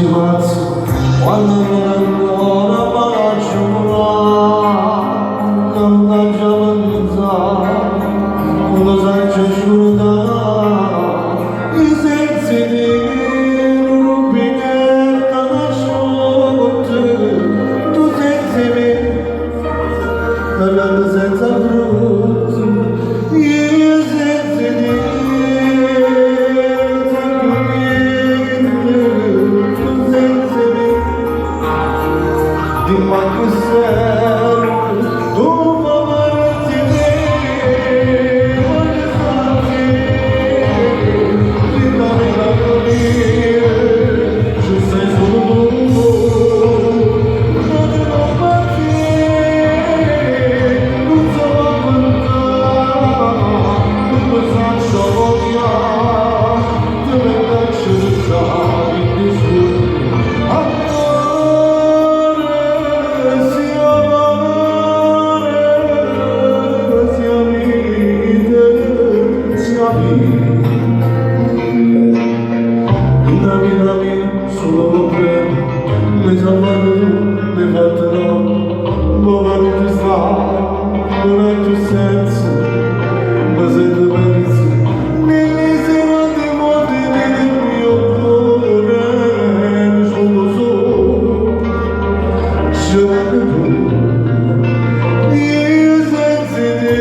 faccio quando non ancora faccio non faccio avanzare quando sai c'è sciurta i sensi di rubinetta nascote tu sensi me parlando senza frutti io sensi di dimma che serve dopo amarti bene voglio farti ridare la gloria ci sei solo tu non devo partire non so aguantare non mi faccio voglia te ne faccio stare in disgusto Una vita mia solo lo prendo, mi salvato tu, mi fatterò, ma non ti stai, non hai più senso, ma se ti pensi, nelle serate morte del mio cuore, sono solo, giovane tu, io senza te.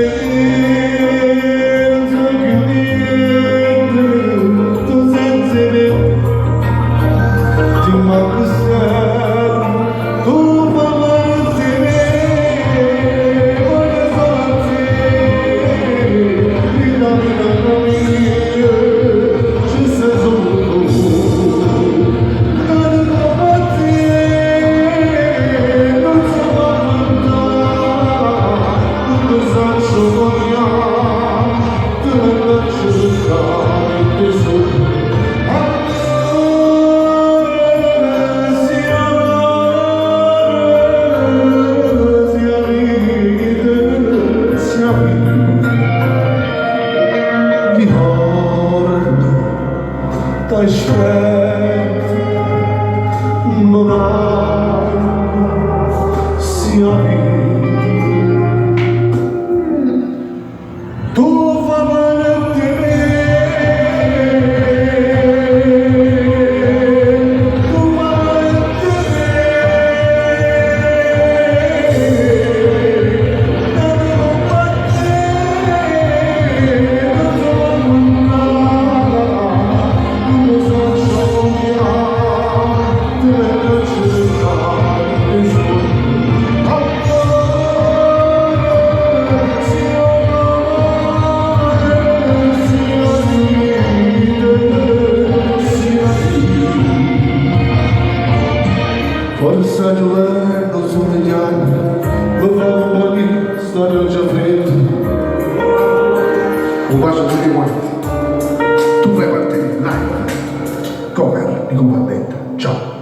T'aspetto, non hai sia tu fa male a te tu male a te non devo partire non sono forse l'inverno sono gli anni, lo fanno morire, sto già freddo. Un bacio a tutti quanti. Tu fai parte di live, cover di Cuba Band. Ciao.